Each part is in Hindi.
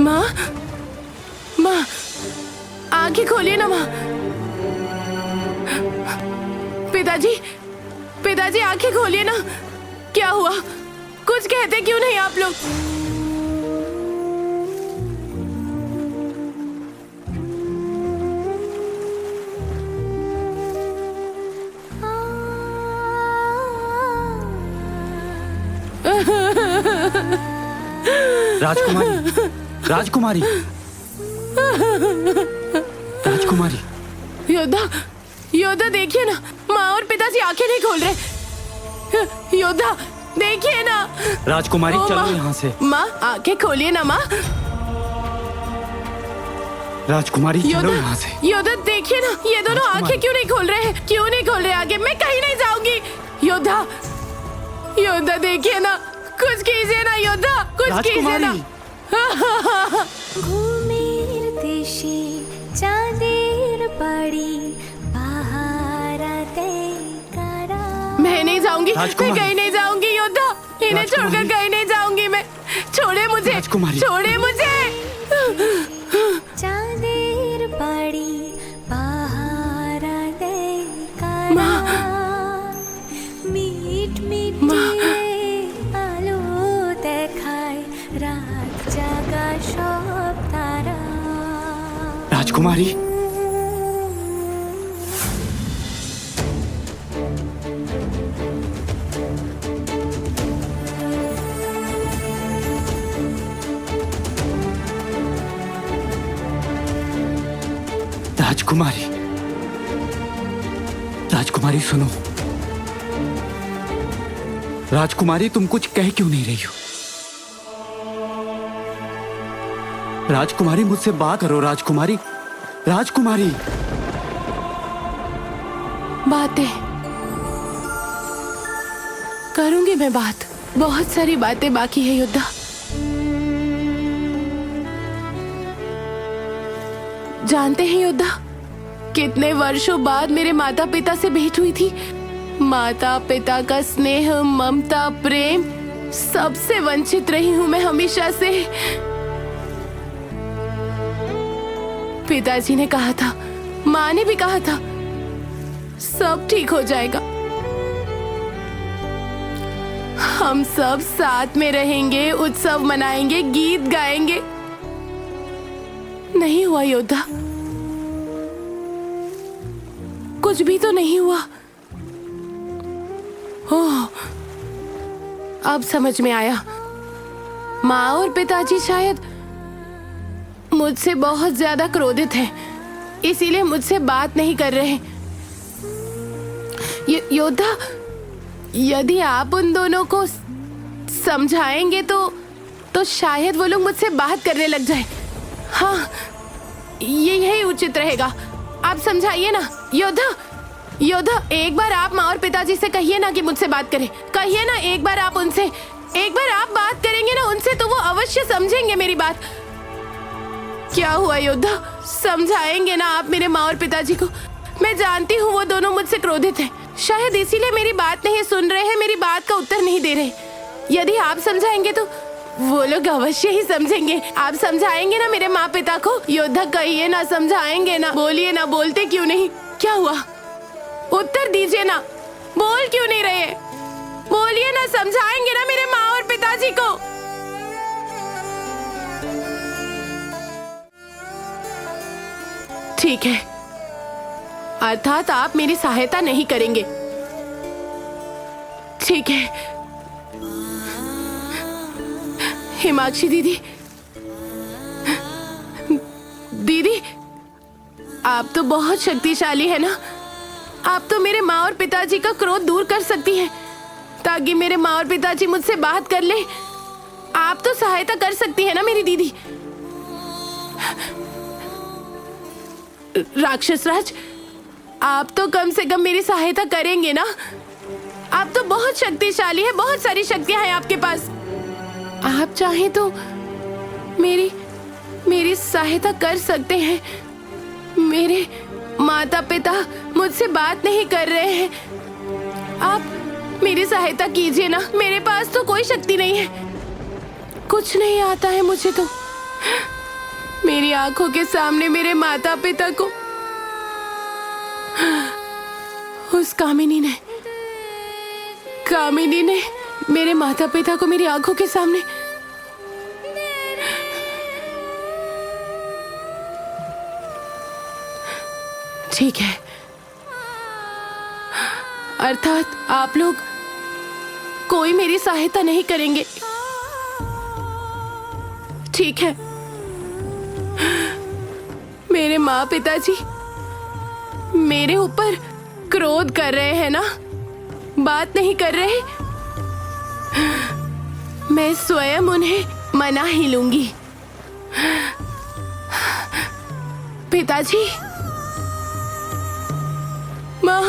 माँ, माँ, आंखें खोलिए ना माँ। पिताजी, पिताजी आंखें खोलिए ना। क्या हुआ? कुछ कहते क्यों नहीं आप लोग? राजकुमारी, राजकुमारी, राजकुमारी। योद्धा, योद्धा देखिए ना, माँ और पिताजी आंखें नहीं खोल रहे। योद्धा देखिए ना। राजकुमारी चलो यहाँ से। माँ आंखें खोलिए ना माँ। राजकुमारी चलो यहाँ से। योद्धा देखिए ना, ये दोनों आंखें क्यों नहीं खोल रहे हैं? क्यों नहीं खोल रहे? आगे मैं कहीं नहीं जाऊंगी। योद्धा, योद्धा देखिए ना, कुछ कीजिए ना योद्धा, कुछ कीजिए ना। ঘুমের দেশে চাঁদের বাড়ি পাহারাতে কারা। मैं नहीं जाऊंगी, मैं राजकुमारी। कहीं नहीं जाऊंगी योद्धा, इन्हें छोड़कर कहीं नहीं जाऊंगी मैं। छोड़े मुझे, राजकुमारी। छोड़े मुझे। চাঁদের বাড়ি পাহারাতে কারা। মিট মিটিয়ে আলো দেখায় রাত জাগা সব তারা। राजकुमारी, राजकुमारी, राजकुमारी सुनो। राजकुमारी तुम कुछ कह क्यों नहीं रही हो? राजकुमारी मुझसे बात करो। राजकुमारी, राजकुमारी। बातें करूंगी मैं, बात बहुत सारी बातें बाकी है योद्धा। जानते हैं योद्धा, कितने वर्षों बाद मेरे माता पिता से भेंट हुई थी। माता पिता का स्नेह, ममता, प्रेम, सबसे वंचित रही हूं मैं हमेशा से। पिताजी ने कहा था, माँ ने भी कहा था, सब ठीक हो जाएगा, हम सब साथ में रहेंगे, उत्सव मनाएंगे, गीत गाएंगे। नहीं हुआ योद्धा, कुछ भी तो नहीं हुआ। ओह, अब समझ में आया। माँ और पिताजी शायद मुझसे बहुत ज्यादा क्रोधित हैं, इसीलिए मुझसे बात नहीं कर रहे। योद्धा, यदि आप उन दोनों को समझाएंगे तो शायद वो लोग मुझसे बात करने लग जाए। हाँ, यही उचित रहेगा। आप समझाइए ना योद्धा। योद्धा, एक बार आप माँ और पिताजी से कहिए ना कि मुझसे बात करें। कहिए ना एक बार आप उनसे, एक बार आप बात करेंगे ना उनसे तो वो अवश्य समझेंगे मेरी बात। क्या हुआ योद्धा, समझाएंगे ना आप मेरे माँ और पिताजी को? मैं जानती हूँ वो दोनों मुझसे क्रोधित हैं, शायद इसीलिए मेरी बात नहीं सुन रहे हैं, मेरी बात का उत्तर नहीं दे रहे। यदि आप समझाएंगे तो वो लोग अवश्य ही समझेंगे। आप समझाएंगे ना मेरे माँ पिता को? योद्धा कहिए ना, समझाएंगे ना? बोलिए ना, बोलते क्यों नहीं? क्या हुआ? उत्तर दीजिए ना, बोल क्यों नहीं रहे? बोलिए ना, समझाएंगे ना मेरे माँ और पिताजी को? ठीक है, अर्थात आप मेरी सहायता नहीं करेंगे। ठीक है हिमाक्षी दीदी, दीदी आप तो बहुत शक्तिशाली है ना। आप तो मेरे माँ और पिताजी का क्रोध दूर कर सकती हैं, ताकि मेरे माँ और पिताजी मुझसे बात कर ले। आप तो सहायता कर सकती है ना मेरी दीदी। राक्षस राज, आप तो कम से कम मेरी सहायता करेंगे ना? आप तो बहुत शक्तिशाली है, बहुत सारी शक्तियां हैं आपके पास। आप चाहें तो मेरी सहायता कर सकते हैं। मेरे माता पिता मुझसे बात नहीं कर रहे हैं, आप मेरी सहायता कीजिए ना। मेरे पास तो कोई शक्ति नहीं है, कुछ नहीं आता है मुझे तो। मेरी आंखों के सामने मेरे माता पिता को उस कामिनी ने मेरे माता पिता को मेरी आंखों के सामने ठीक है, अर्थात आप लोग कोई मेरी सहायता नहीं करेंगे, ठीक है। मेरे माँ पिताजी मेरे ऊपर क्रोध कर रहे हैं ना, बात नहीं कर रहे, मैं स्वयं उन्हें मना ही लूंगी। पिताजी, माँ,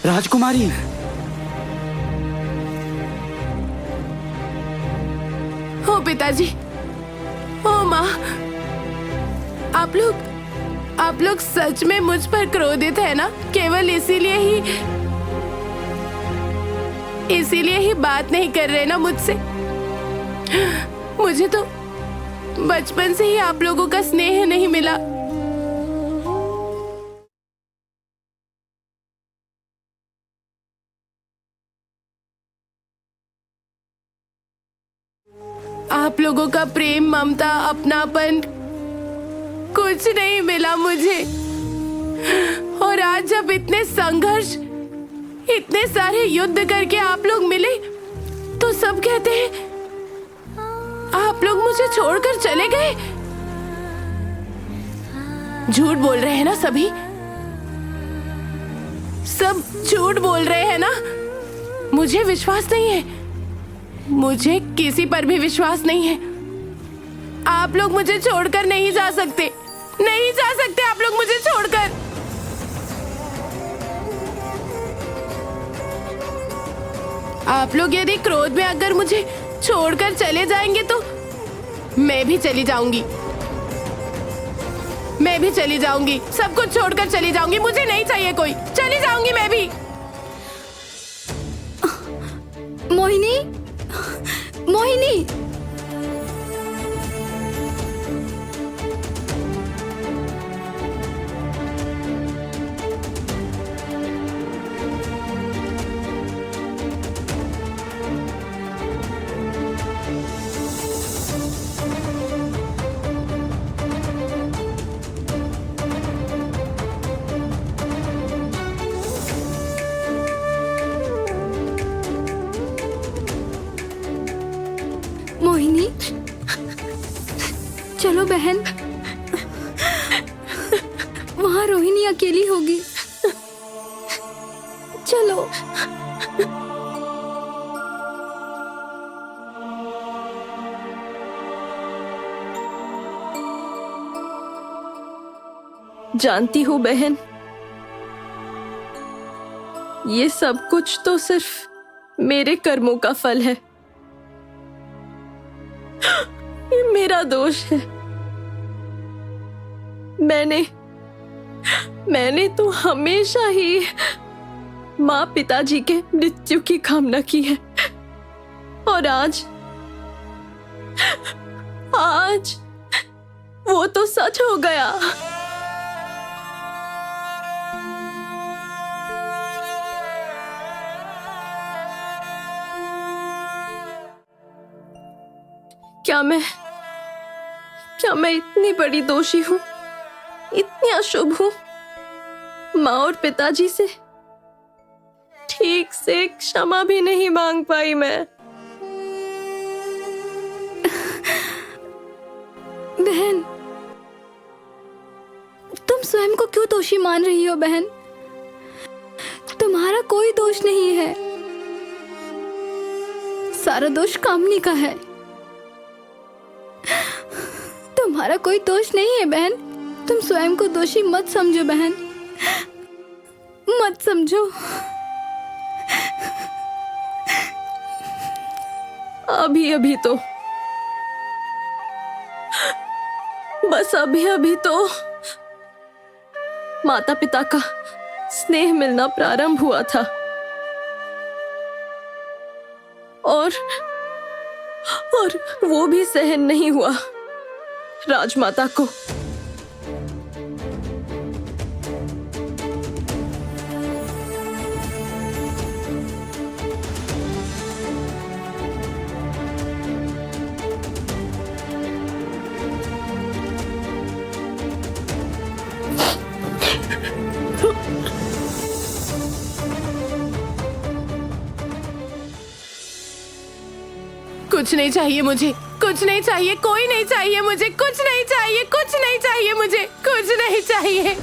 राजकुमारी, ओ पिताजी, ओ माँ, आप लोग सच में मुझ पर क्रोधित है ना? केवल इसीलिए ही बात नहीं कर रहे ना मुझसे। मुझे तो बचपन से ही आप लोगों का स्नेह नहीं मिला। आप लोगों का प्रेम, ममता, अपनापन कुछ नहीं मिला मुझे। और आज जब इतने संघर्ष, इतने सारे युद्ध करके आप लोग मिले, तो सब कहते हैं आप लोग मुझे छोड़कर चले गए। झूठ बोल रहे हैं ना सभी? सब झूठ बोल रहे हैं ना? मुझे विश्वास नहीं है, मुझे किसी पर भी विश्वास नहीं है। आप लोग मुझे छोड़कर नहीं जा सकते, नहीं जा सकते आप लोग मुझे छोड़कर। आप लोग यदि क्रोध में अगर मुझे छोड़कर चले जाएंगे तो मैं भी चली जाऊंगी, मैं भी चली जाऊंगी, सब कुछ छोड़कर चली जाऊंगी। मुझे नहीं चाहिए कोई, चली जाऊंगी मैं भी। मोहिनी, मोहिनी, मोहिनी, चलो बहन, वहां रोहिणी अकेली होगी, चलो। जानती हूँ बहन, ये सब कुछ तो सिर्फ मेरे कर्मों का फल है, ये मेरा दोष है। मैंने तो हमेशा ही माँ पिताजी के मृत्यु की कामना की है, और आज वो तो सच हो गया। क्या मैं इतनी बड़ी दोषी हूँ, इतनी अशुभ हूँ? माँ और पिताजी से ठीक से क्षमा भी नहीं मांग पाई मैं। बहन, तुम स्वयं को क्यों दोषी मान रही हो बहन? तुम्हारा कोई दोष नहीं है, सारा दोष कामनी का है। तुम्हारा कोई दोष नहीं है बहन, तुम स्वयं को दोषी मत समझो बहन, मत समझो। अभी तो बस अभी तो माता पिता का स्नेह मिलना प्रारंभ हुआ था, और वो भी सहन नहीं हुआ राजमाता को। कुछ नहीं चाहिए मुझे, कुछ नहीं चाहिए, कोई नहीं चाहिए मुझे, कुछ नहीं चाहिए, कुछ नहीं चाहिए मुझे, कुछ नहीं चाहिए।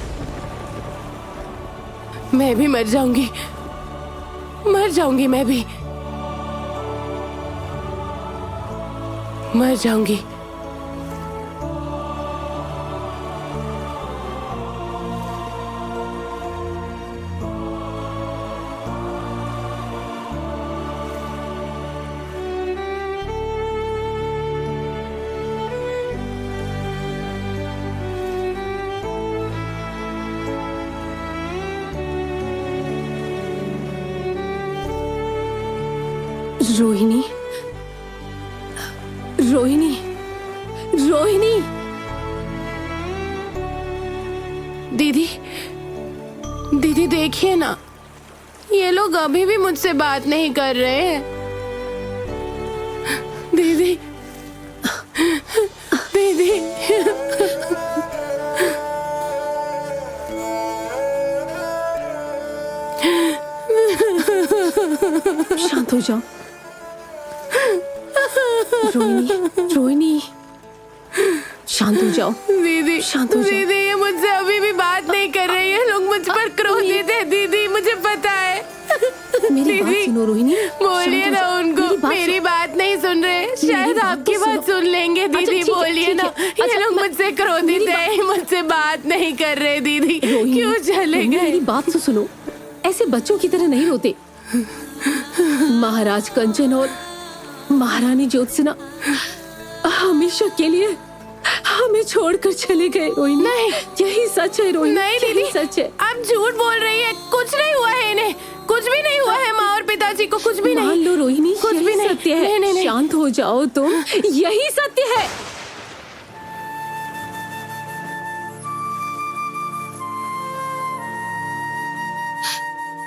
मैं भी मर जाऊंगी, मर जाऊंगी, मैं भी मर जाऊंगी। रोहिणी, रोहिणी, रोहिणी। दीदी, दीदी देखिए ना, ये लोग अभी भी मुझसे बात नहीं कर रहे हैं। दीदी, दीदी। शांत हो जाओ रोहिणी, रोहिणी, शांत हो जाओ। दीदी, शांत हो जाओ। दीदी, ये मुझसे अभी भी बात नहीं कर रही है। लोग मुझ पर क्रोधित है दीदी, मुझे पता है। मेरी बात सुनो रोहिणी, बोलिए शांत हो ना जाओ। उनको, मेरी बात नहीं सुन रहे। शायद बात आपकी तो बात सुनो। सुन लेंगे। अच्छा, दीदी ठीक है, बोलिए ठीक ना, है। ये अच्छा, लोग मुझसे क्रोधित है, मुझसे बात नहीं कर रहे। दीदी क्यों चले रोहिणी, गए? मेरी बात तो सुनो, ऐसे बच्चों की तरह नहीं रोते। महाराज कंचन और महारानी ज्योत्सना हमेशा के लिए हमें छोड़कर चले गए रोहिणी। नहीं। यही सच है रोहिणी, नहीं यही दीदी, सच है। आप झूठ बोल रही है। कुछ नहीं हुआ है इन्हें, कुछ भी नहीं हुआ है। माँ और पिताजी को कुछ भी मान नहीं। लो रोहिणी, कुछ यही भी नहीं। सत्य है। नहीं, नहीं, नहीं। शांत हो जाओ तुम, यही सत्य है।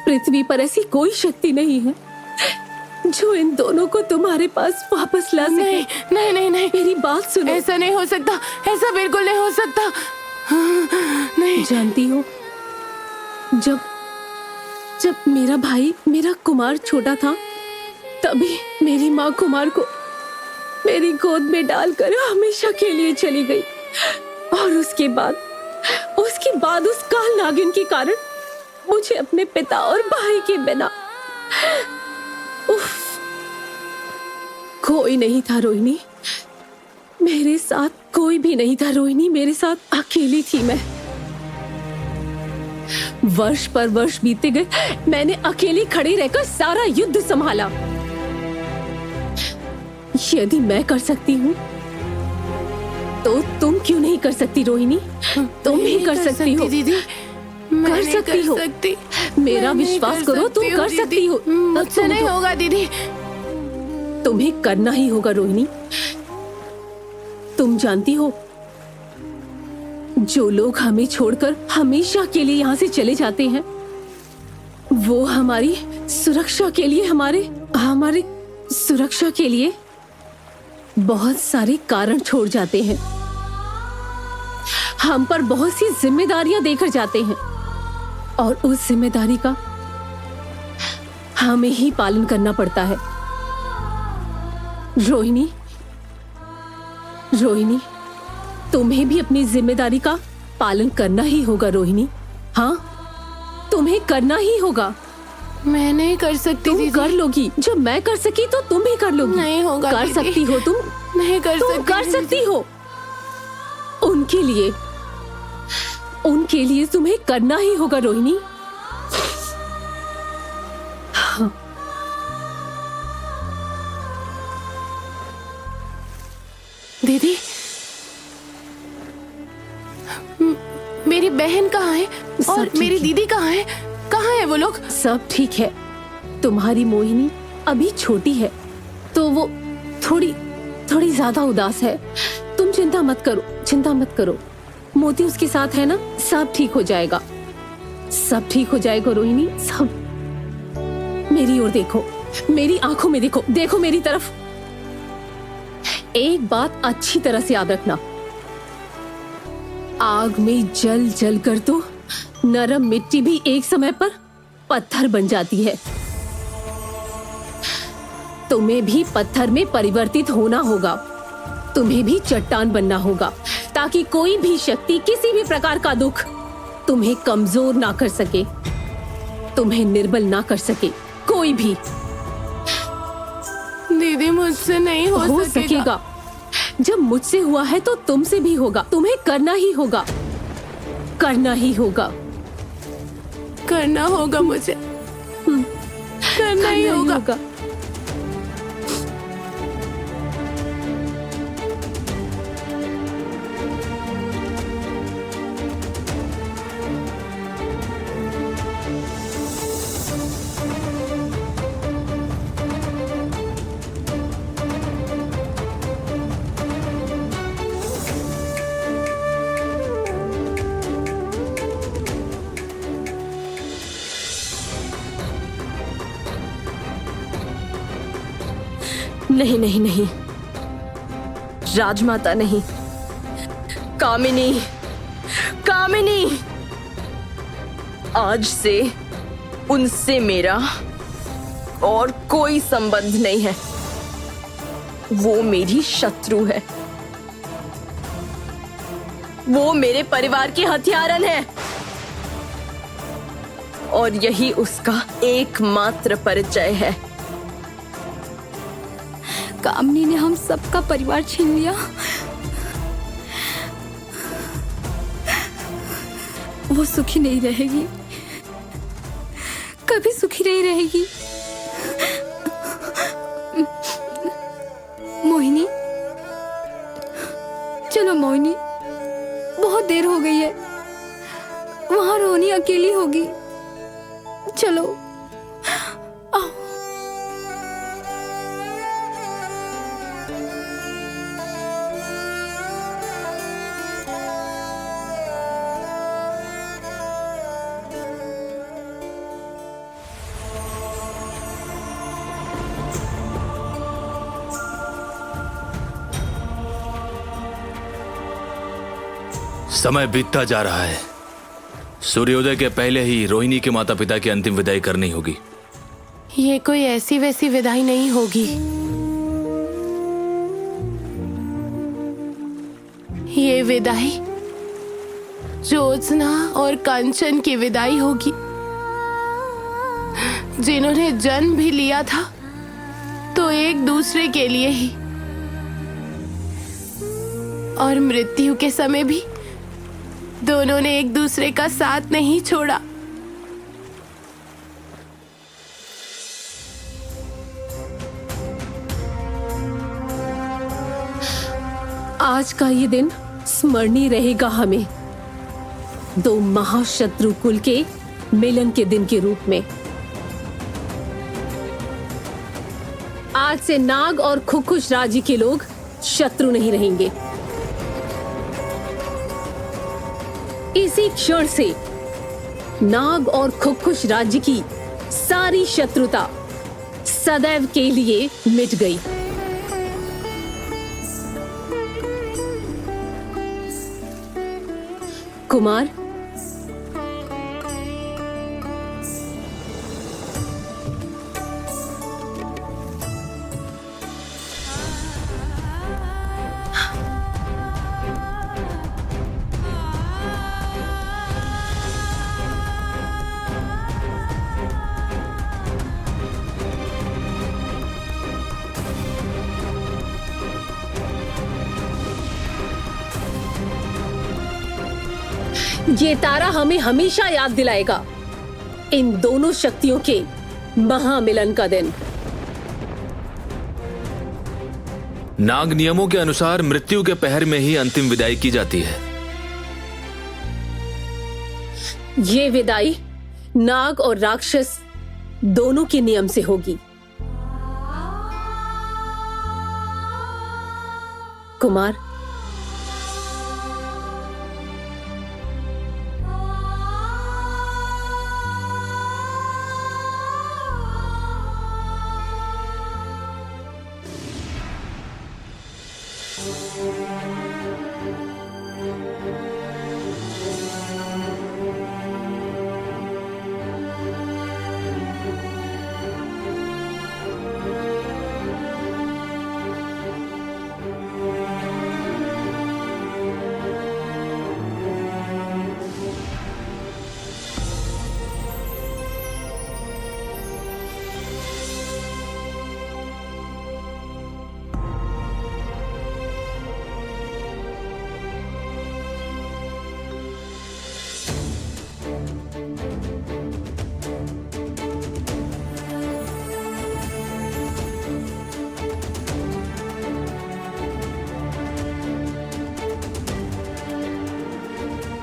पृथ्वी पर ऐसी कोई शक्ति नहीं है जो इन दोनों को तुम्हारे पास वापस ला सके। नहीं, नहीं, नहीं, नहीं। मेरी बात सुनो। ऐसा नहीं हो सकता, ऐसा बिल्कुल नहीं हो सकता। नहीं। जानती हो, जब जब मेरा भाई, मेरा कुमार छोटा था, तभी मेरी माँ कुमार को मेरी गोद में डालकर हमेशा के लिए चली गई। और उसके बाद उस काल नागिन के कारण मुझे अपने पिता और भाई के बिना कोई नहीं था रोहिणी। मेरे साथ कोई भी नहीं था रोहिणी, मेरे साथ अकेली थी मैं। वर्ष पर वर्ष बीते गए, मैंने अकेली खड़ी रहकर सारा युद्ध संभाला। यदि मैं कर सकती हूँ तो तुम क्यों नहीं कर सकती रोहिणी? तुम भी कर सकती हो दीदी। मैं कर नहीं सकती हो। सकती। मेरा मैं नहीं विश्वास कर करो, तुम सकती कर हूँ, सकती दीदी। हो। मुझसे नहीं होगा दीदी। तुम्हें करना ही होगा रोहिणी। तुम जानती हो, जो लोग हमें छोड़कर हमेशा के लिए यहाँ से चले जाते हैं, वो हमारी सुरक्षा के लिए, हमारे सुरक्षा के लिए बहुत सारे कारण छोड़ जाते हैं। हम पर बहुत सी जिम्मेदारियां देकर जाते हैं और उस जिम्मेदारी का हमें ही पालन करना पड़ता है। रोहिणी, रोहिणी, तुम्हें भी अपनी जिम्मेदारी का पालन करना ही होगा रोहिणी। हाँ, तुम्हें करना ही होगा। मैं नहीं कर सकती तुम दीदी। कर लोगी, जो मैं कर सकी तो तुम भी कर लोगी। नहीं होगा कर दीदी। सकती हो तुम, नहीं कर तुम सकती कर दीदी। सकती हो। उनके लिए तुम्हें करना ही होगा रोहिणी। हाँ। दीदी, मेरी बहन कहाँ है सब और ठीक मेरी है। दीदी कहाँ है? कहाँ है वो लोग? सब ठीक है। तुम्हारी मोहिनी अभी छोटी है, तो वो थोड़ी थोड़ी ज्यादा उदास है। तुम चिंता मत करो, चिंता मत करो। मोती उसके साथ है ना, सब ठीक हो जाएगा, सब ठीक हो जाएगा रोहिणी, सब। मेरी ओर देखो, मेरी आंखों में देखो, देखो मेरी तरफ। एक बात अच्छी तरह से याद रखना, आग में जल जल कर तो नरम मिट्टी भी एक समय पर पत्थर बन जाती है। तुम्हें भी पत्थर में परिवर्तित होना होगा, तुम्हें भी चट्टान बनना होगा, ताकि कोई भी शक्ति, किसी भी प्रकार का दुख तुम्हें कमजोर ना कर सके, तुम्हें निर्बल ना कर सके, कोई भी। दीदी मुझसे नहीं हो सकेगा। जब मुझसे हुआ है तो तुमसे भी होगा, तुम्हें करना ही होगा, करना ही होगा, करना होगा मुझे, करना ही होगा। नहीं नहीं नहीं, राजमाता नहीं, कामिनी, कामिनी, आज से उनसे मेरा और कोई संबंध नहीं है। वो मेरी शत्रु है, वो मेरे परिवार की हत्यारन है, और यही उसका एकमात्र परिचय है। कामनी ने हम सबका परिवार छीन लिया। वो सुखी नहीं रहेगी, कभी सुखी नहीं रहेगी। मोहिनी, चलो मोहिनी, बहुत देर हो गई है, वहां रोनी अकेली होगी, चलो आओ। समय बीतता जा रहा है। सूर्योदय के पहले ही रोहिणी के माता पिता की अंतिम विदाई करनी होगी। ये कोई ऐसी वैसी विदाई नहीं होगी, ये विदाई ज्योत्सना और कंचन की विदाई होगी, जिन्होंने जन्म भी लिया था तो एक दूसरे के लिए ही, और मृत्यु के समय भी दोनों ने एक दूसरे का साथ नहीं छोड़ा। आज का ये दिन स्मरणीय रहेगा हमें, दो महाशत्रु कुल के मिलन के दिन के रूप में। आज से नाग और खुखुश राज्य के लोग शत्रु नहीं रहेंगे। इसी क्षण से नाग और खुखुश राज्य की सारी शत्रुता सदैव के लिए मिट गई। कुमार, ये तारा हमें हमेशा याद दिलाएगा इन दोनों शक्तियों के महामिलन का दिन। नाग नियमों के अनुसार मृत्यु के पहर में ही अंतिम विदाई की जाती है। ये विदाई नाग और राक्षस दोनों के नियम से होगी। कुमार,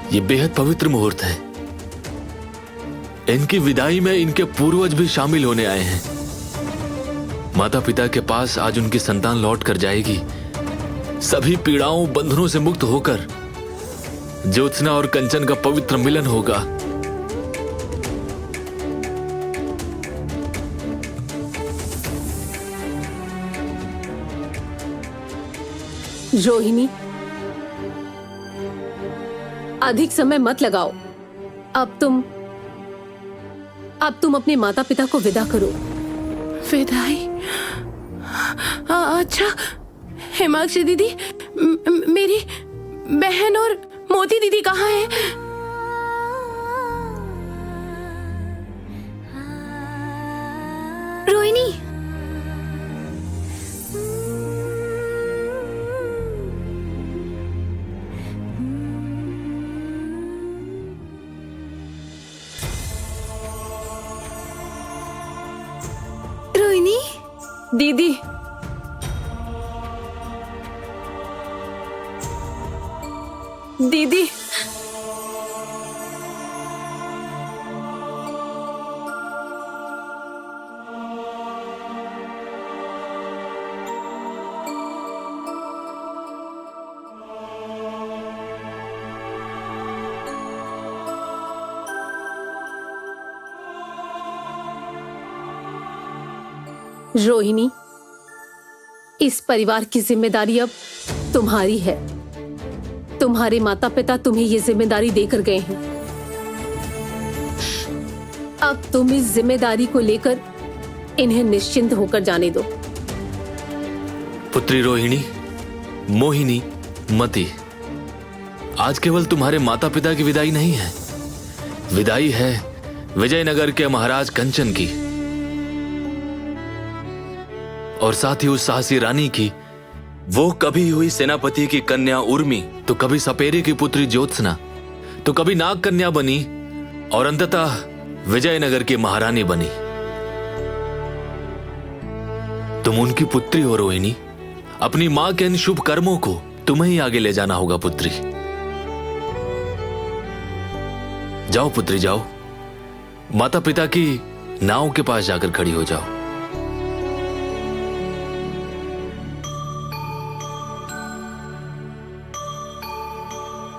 ये बेहद पवित्र मुहूर्त है। इनकी विदाई में इनके पूर्वज भी शामिल होने आए हैं। माता पिता के पास आज उनकी संतान लौट कर जाएगी। सभी पीड़ाओं बंधनों से मुक्त होकर ज्योत्सना और कंचन का पवित्र मिलन होगा। रोहिणी, अधिक समय मत लगाओ। अब तुम अपने माता पिता को विदा करो। विदाई? अच्छा हिमाक्षी दीदी, मेरी बहन और मोती दीदी कहाँ है? रोहिणी, रोहिणी, दीदी, दीदी, रोहिणी, इस परिवार की जिम्मेदारी अब तुम्हारी है। तुम्हारे माता पिता तुम्हें ये जिम्मेदारी देकर गए हैं। अब तुम इस जिम्मेदारी को लेकर इन्हें निश्चिंत होकर जाने दो। पुत्री रोहिणी, मोहिनी, मति, आज केवल तुम्हारे माता पिता की विदाई नहीं है, विदाई है विजयनगर के महाराज कंचन की, और साथ ही उस साहसी रानी की। वो कभी हुई सेनापति की कन्या उर्मी, तो कभी सपेरे की पुत्री ज्योत्सना, तो कभी नाग कन्या बनी, और अंततः विजयनगर की महारानी बनी। तुम उनकी पुत्री हो रोहिणी। अपनी मां के इन शुभ कर्मों को तुम्हें ही आगे ले जाना होगा पुत्री। जाओ पुत्री जाओ, माता पिता की नाव के पास जाकर खड़ी हो जाओ।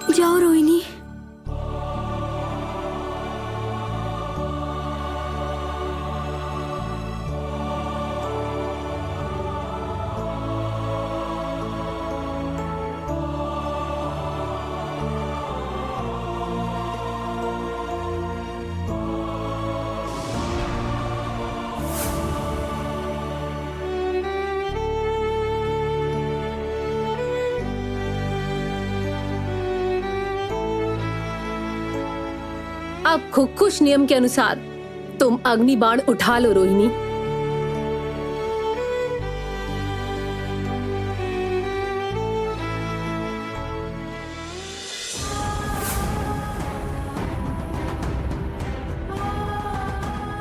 जाओ रोहिणी। अब खुश नियम के अनुसार तुम अग्नि बाण उठा लो रोहिणी।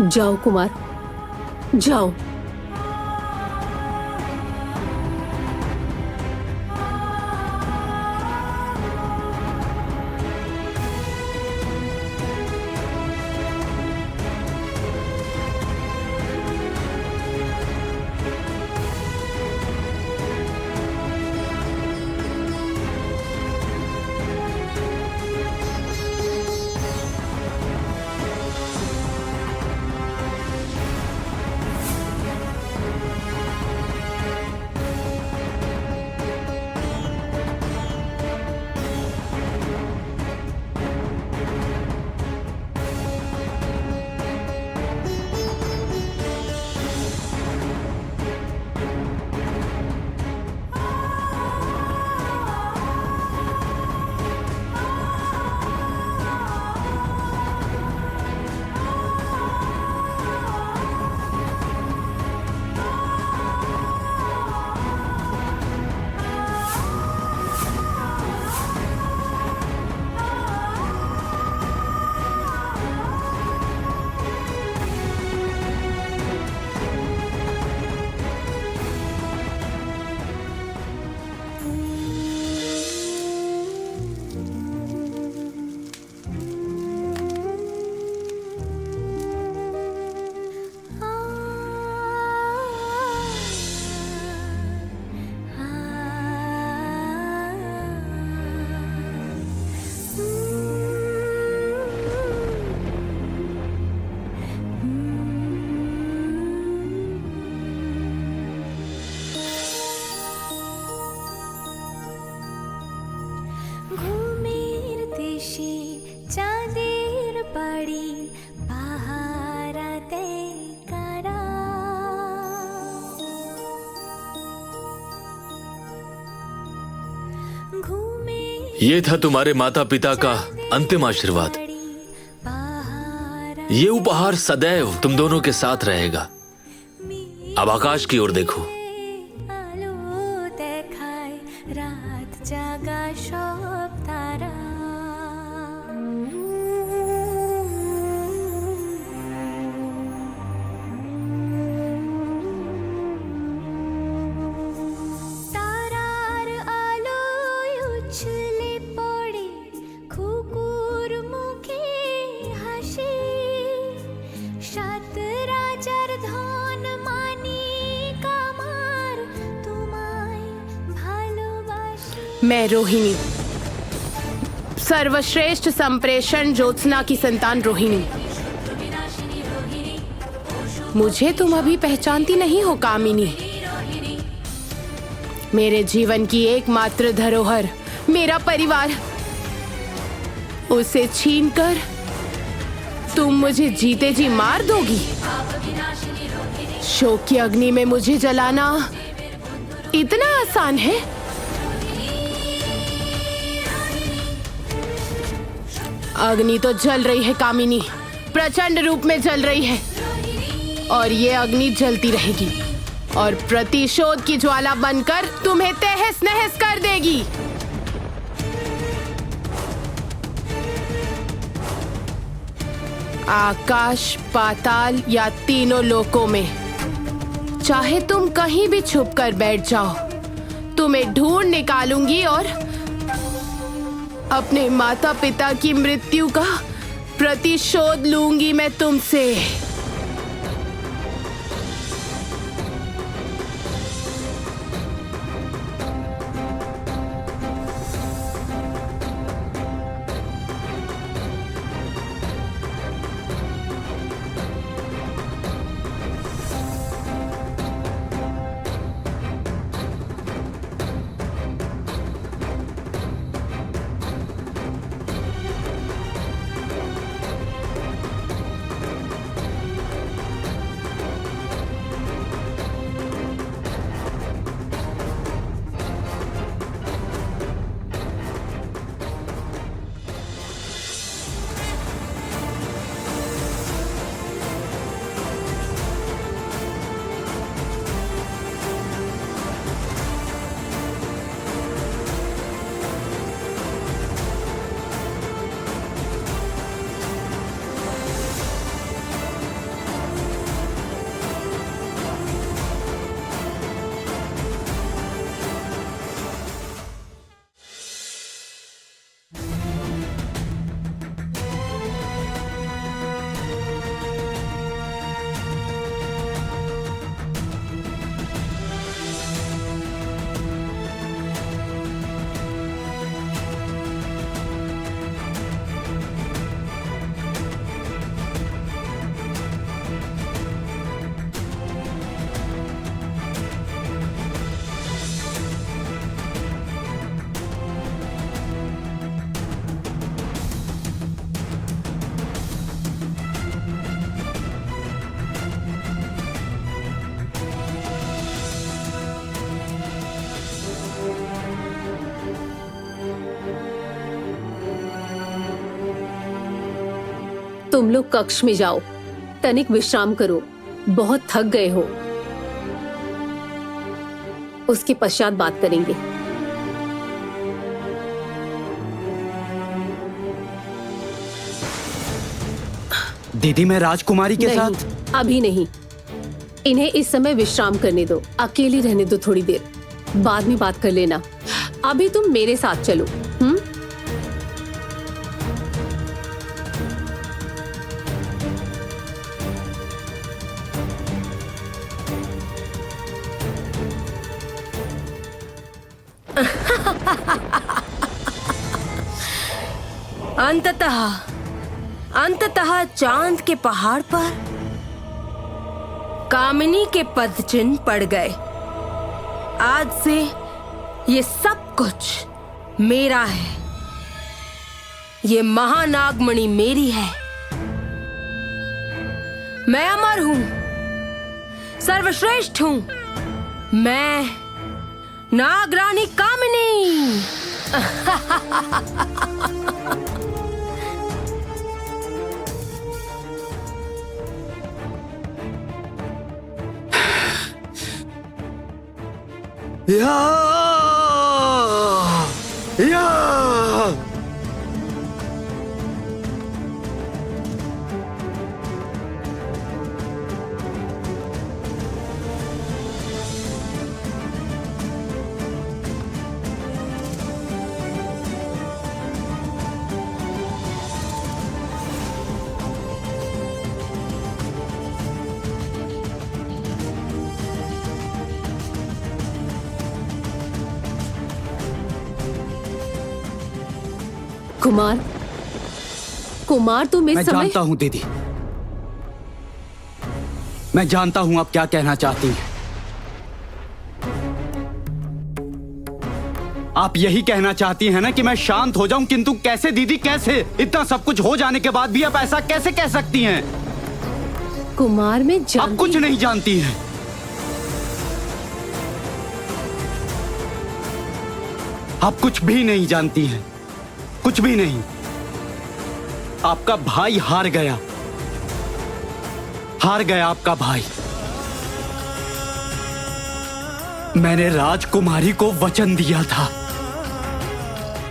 जाओ कुमार, जाओ। ये था तुम्हारे माता पिता का अंतिम आशीर्वाद। ये उपहार सदैव तुम दोनों के साथ रहेगा। अब आकाश की ओर देखो। আলো দেখায় রাত জাগা সব তারা তারার আলোয় উছলে পড়ে কুকুর মুখে হাসি সাত রাজার ধন মানিক আমার তোমায় ভালোবাসি मैं रोहिणी, सर्वश्रेष्ठ संप्रेषण ज्योत्सना की संतान रोहिणी। मुझे तुम अभी पहचानती नहीं हो कामिनी। मेरे जीवन की एकमात्र धरोहर मेरा परिवार, उसे छीनकर तुम मुझे जीते जी मार दोगी। शोक की अग्नि में मुझे जलाना इतना आसान है? अग्नि तो जल रही है कामिनी, प्रचंड रूप में जल रही है, और ये अग्नि जलती रहेगी और प्रतिशोध की ज्वाला बनकर तुम्हें तहस नहस कर देगी। आकाश, पाताल या तीनों लोकों में चाहे तुम कहीं भी छुप कर बैठ जाओ, तुम्हें ढूंढ निकालूंगी और अपने माता पिता की मृत्यु का प्रतिशोध लूंगी मैं तुमसे। तुम लोग कक्ष में जाओ, तनिक विश्राम करो, बहुत थक गए हो। उसके पश्चात बात करेंगे। दीदी मैं राजकुमारी के नहीं, साथ। अभी नहीं, इन्हें इस समय विश्राम करने दो, अकेली रहने दो थोड़ी देर, बाद में बात कर लेना। अभी तुम मेरे साथ चलो। अंततः चांद के पहाड़ पर कामिनी के पदचिन्ह पड़ गए। आज से ये सब कुछ मेरा है। ये महानागमणि मेरी है। मैं अमर हूं, सर्वश्रेष्ठ हूं। मैं नागरानी कामिनी। या या कुमार, कुमार तुम इस मैं समय जानता हूं दीदी, मैं जानता हूं आप क्या कहना चाहती हैं। आप यही कहना चाहती हैं ना कि मैं शांत हो जाऊं, किंतु कैसे दीदी, कैसे? इतना सब कुछ हो जाने के बाद भी आप ऐसा कैसे कह सकती हैं? कुमार मैं आप जानती कुछ नहीं जानती हैं। आप कुछ भी नहीं जानती हैं, कुछ भी नहीं। आपका भाई हार गया, हार गया आपका भाई। मैंने राजकुमारी को वचन दिया था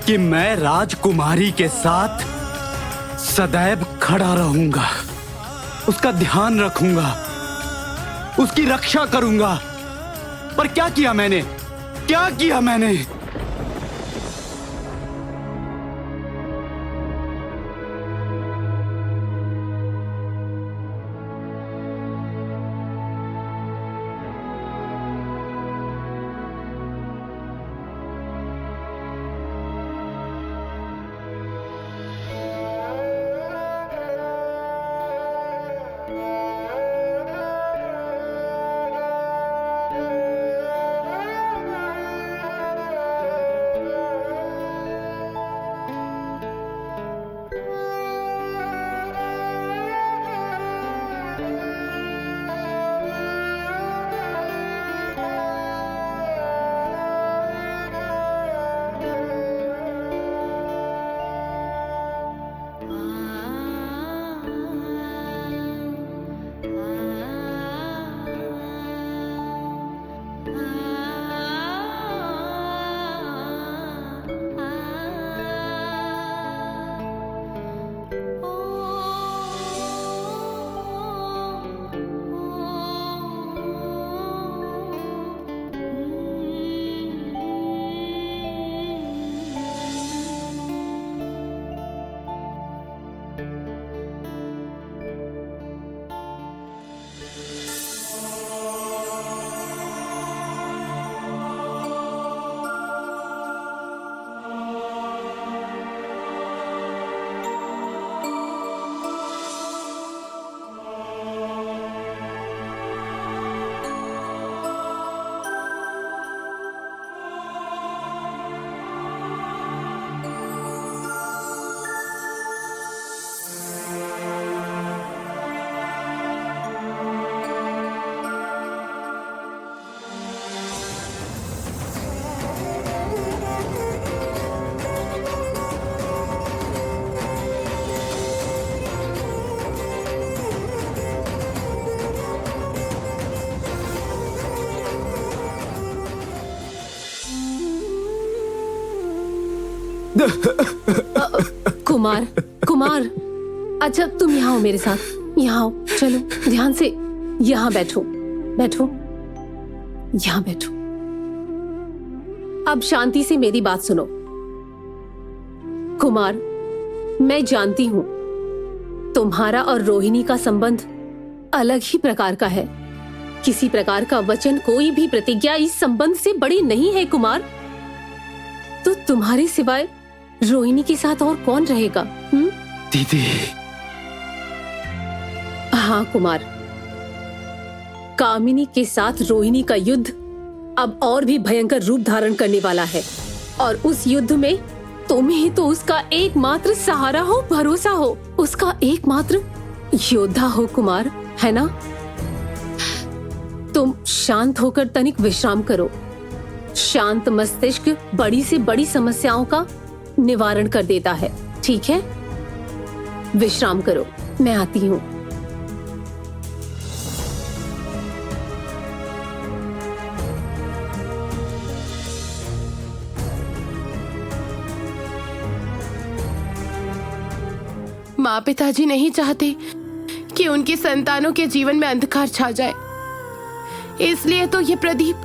कि मैं राजकुमारी के साथ सदैव खड़ा रहूंगा, उसका ध्यान रखूंगा, उसकी रक्षा करूंगा। पर क्या किया मैंने, क्या किया मैंने? कुमार, कुमार, अच्छा तुम यहाँ आओ मेरे साथ, यहाँ आओ, चलो ध्यान से यहाँ बैठो, बैठो, यहाँ बैठो। अब शांति से मेरी बात सुनो। कुमार, मैं जानती हूँ तुम्हारा और रोहिणी का संबंध अलग ही प्रकार का है। किसी प्रकार का वचन, कोई भी प्रतिज्ञा इस संबंध से बड़ी नहीं है कुमार। तो तुम्हारे सिवाय रोहिणी के साथ और कौन रहेगा? दीदी। हाँ कुमार, कामिनी के साथ रोहिणी का युद्ध अब और भी भयंकर रूप धारण करने वाला है, और उस युद्ध में तुम ही तो उसका एकमात्र सहारा हो, भरोसा हो, उसका एकमात्र योद्धा हो कुमार, है ना? तुम शांत होकर तनिक विश्राम करो, शांत मस्तिष्क बड़ी से बड़ी समस्याओं का निवारण कर देता है। ठीक है, विश्राम करो, मैं आती हूँ। माँ पिताजी नहीं चाहते कि उनकी संतानों के जीवन में अंधकार छा जाए, इसलिए तो ये प्रदीप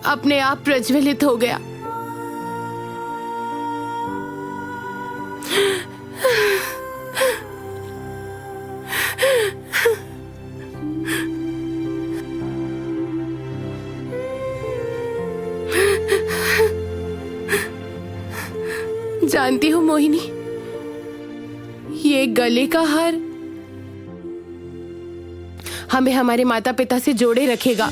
अपने आप प्रज्वलित हो गया। जानती हूँ मोहिनी, ये गले का हार हमें हमारे माता पिता से जोड़े रखेगा।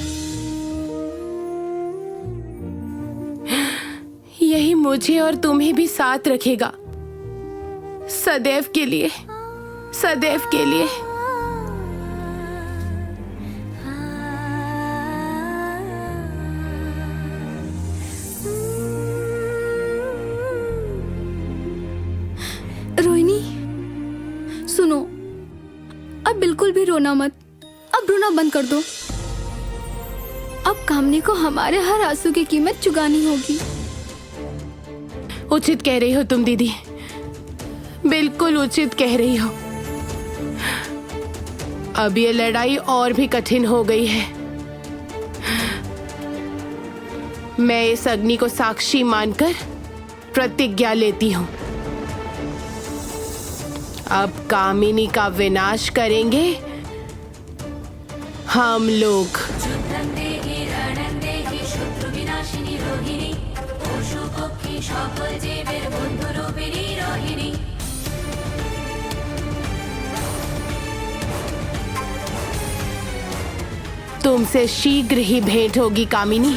यही मुझे और तुम्हें भी साथ रखेगा, सदैव के लिए, सदैव के लिए। रोहिणी सुनो, अब बिल्कुल भी रोना मत। अब रोना बंद कर दो। अब कामनी को हमारे हर आंसू की कीमत चुकानी होगी। उचित कह रही हो तुम दीदी, बिल्कुल उचित कह रही हो। अब ये लड़ाई और भी कठिन हो गई है। मैं इस अग्नि को साक्षी मानकर प्रतिज्ञा लेती हूँ, अब कामिनी का विनाश करेंगे हम लोग। तुमसे शीघ्र ही भेंट होगी कामिनी।